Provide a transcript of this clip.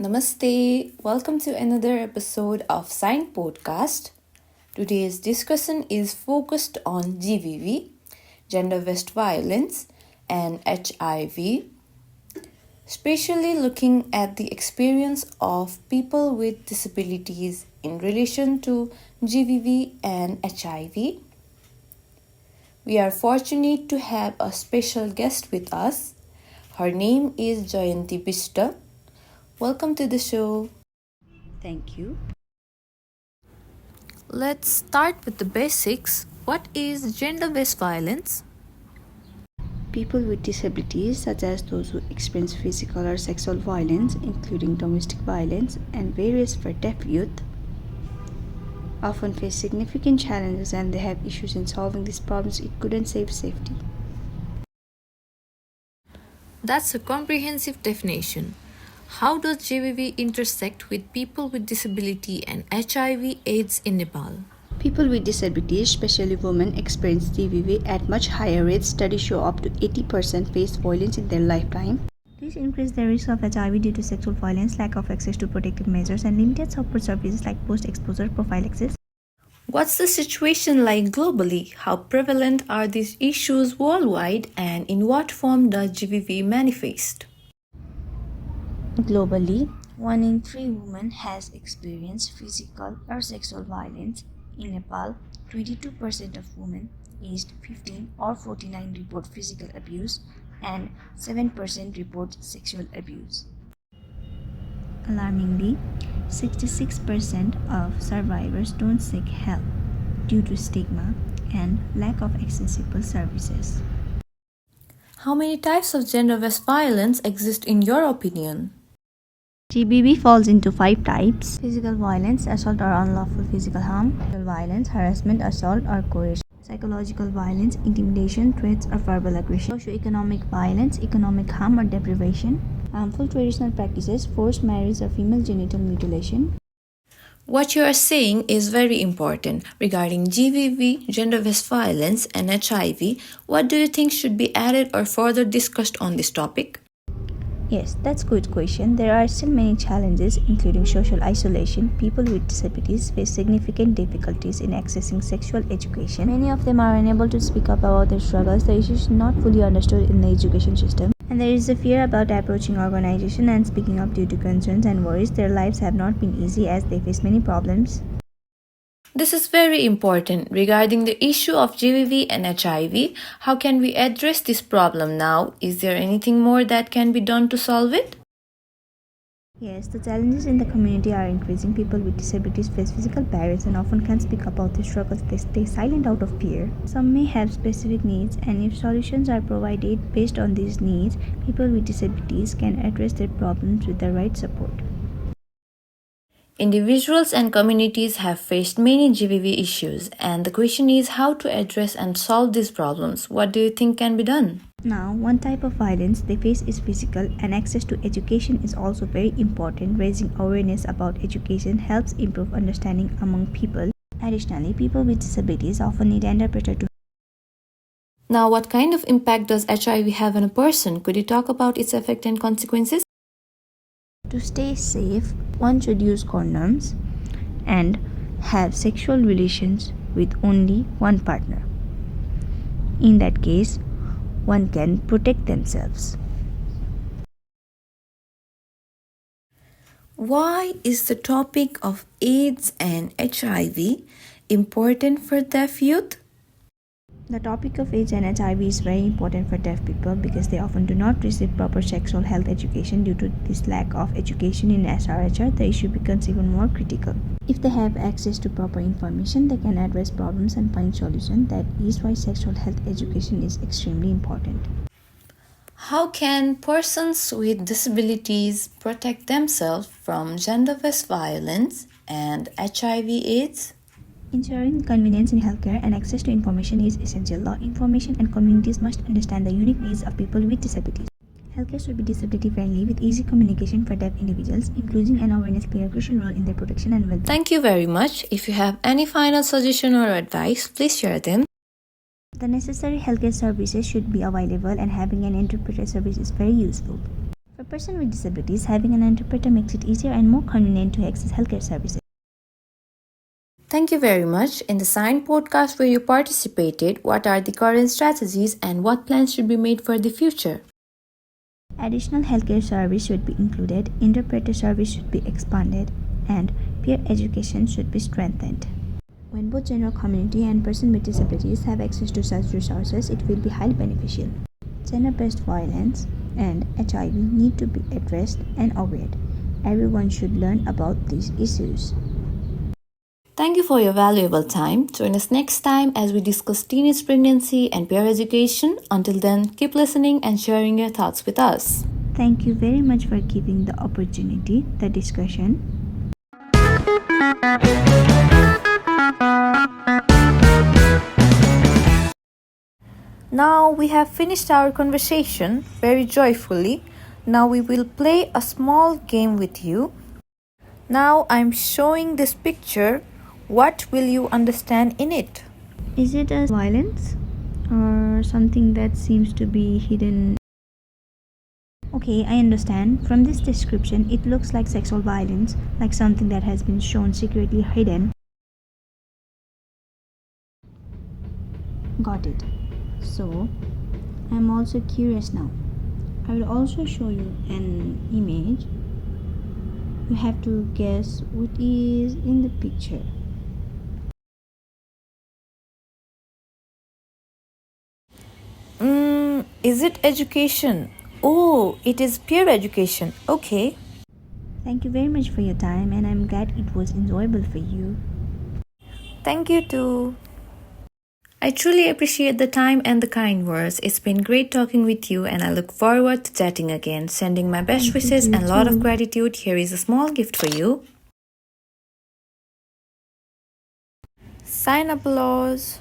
Namaste. Welcome to another episode of Sign Podcast. Today's discussion is focused on GBV, gender-based violence, and HIV, especially looking at the experience of people with disabilities in relation to GBV and HIV. We are fortunate to have a special guest with us. Her name is Jayanti Bista. Welcome to the show. Thank you. Let's start with the basics. What is gender-based violence? People with disabilities, such as those who experience physical or sexual violence, including domestic violence and various for deaf youth, often face significant challenges and they have issues in solving these problems. It couldn't save safety. That's a comprehensive definition. How does GBV intersect with people with disability and HIV/AIDS in Nepal? People with disabilities, especially women, experience GBV at much higher rates. Studies show up to 80% face violence in their lifetime. This increases the risk of HIV due to sexual violence, lack of access to protective measures, and limited support services like post-exposure prophylaxis. What's the situation like globally? How prevalent are these issues worldwide, and in what form does GBV manifest? Globally, 1 in 3 women has experienced physical or sexual violence. In Nepal, 22% of women aged 15 or 49 report physical abuse and 7% report sexual abuse. Alarmingly, 66% of survivors don't seek help due to stigma and lack of accessible services. How many types of gender-based violence exist in your opinion? GBV falls into 5 types: physical violence, assault or unlawful physical harm; sexual violence, harassment, assault or coercion; psychological violence, intimidation, threats or verbal aggression; socioeconomic violence, economic harm or deprivation; harmful traditional practices, forced marriage or female genital mutilation. What you are saying is very important. Regarding GBV, gender-based violence, and HIV, what do you think should be added or further discussed on this topic? Yes, that's a good question. There are still many challenges, including social isolation. People with disabilities face significant difficulties in accessing sexual education. Many of them are unable to speak up about their struggles. The issue is not fully understood in the education system. And there is a fear about approaching organization and speaking up due to concerns and worries. Their lives have not been easy as they face many problems. This is very important. Regarding the issue of GBV and HIV, how can we address this problem now? Is there anything more that can be done to solve it? Yes, the challenges in the community are increasing. People with disabilities face physical barriers and often can't speak about their struggles. They stay silent out of fear. Some may have specific needs, and if solutions are provided based on these needs, people with disabilities can address their problems with the right support. Individuals and communities have faced many GBV issues, and the question is how to address and solve these problems. What do you think can be done? Now, one type of violence they face is physical, and access to education is also very important. Raising awareness about education helps improve understanding among people. Additionally, people with disabilities often need interpreter to. Now, what kind of impact does HIV have on a person? Could you talk about its effect and consequences? To stay safe, one should use condoms and have sexual relations with only one partner. In that case, one can protect themselves. Why is the topic of AIDS and HIV important for deaf youth? The topic of AIDS and HIV is very important for deaf people because they often do not receive proper sexual health education. Due to this lack of education in SRHR, the issue becomes even more critical. If they have access to proper information, they can address problems and find solutions. That is why sexual health education is extremely important. How can persons with disabilities protect themselves from gender-based violence and HIV/AIDS? Ensuring convenience in healthcare and access to information is essential. Law, information, and communities must understand the unique needs of people with disabilities. Healthcare should be disability friendly with easy communication for deaf individuals. Inclusion and awareness play a crucial role in their protection and well-being. Thank you very much. If you have any final suggestion or advice, please share them. The necessary healthcare services should be available, and having an interpreter service is very useful. For persons with disabilities, having an interpreter makes it easier and more convenient to access healthcare services. Thank you very much. In the Sign podcast where you participated, what are the current strategies and what plans should be made for the future? Additional healthcare service should be included, interpreter service should be expanded, and peer education should be strengthened. When both general community and persons with disabilities have access to such resources, it will be highly beneficial. Gender-based violence and HIV need to be addressed and aware. Everyone should learn about these issues. Thank you for your valuable time. Join us next time as we discuss teenage pregnancy and peer education. Until then, keep listening and sharing your thoughts with us. Thank you very much for giving the opportunity, the discussion. Now we have finished our conversation very joyfully. Now we will play a small game with you. Now I'm showing this picture. What will you understand in it? Is it a violence or something that seems to be hidden? Okay, I understand. From this description, it looks like sexual violence, like something that has been shown secretly hidden. Got it. So, I'm also curious now. I will also show you an image. You have to guess what is in the picture. Is it education? Oh, it is peer education. Okay. Thank you very much for your time, and I'm glad it was enjoyable for you. Thank you too. I truly appreciate the time and the kind words. It's been great talking with you and I look forward to chatting again. Sending my best wishes and a lot of gratitude. Here is a small gift for you. Sign applause.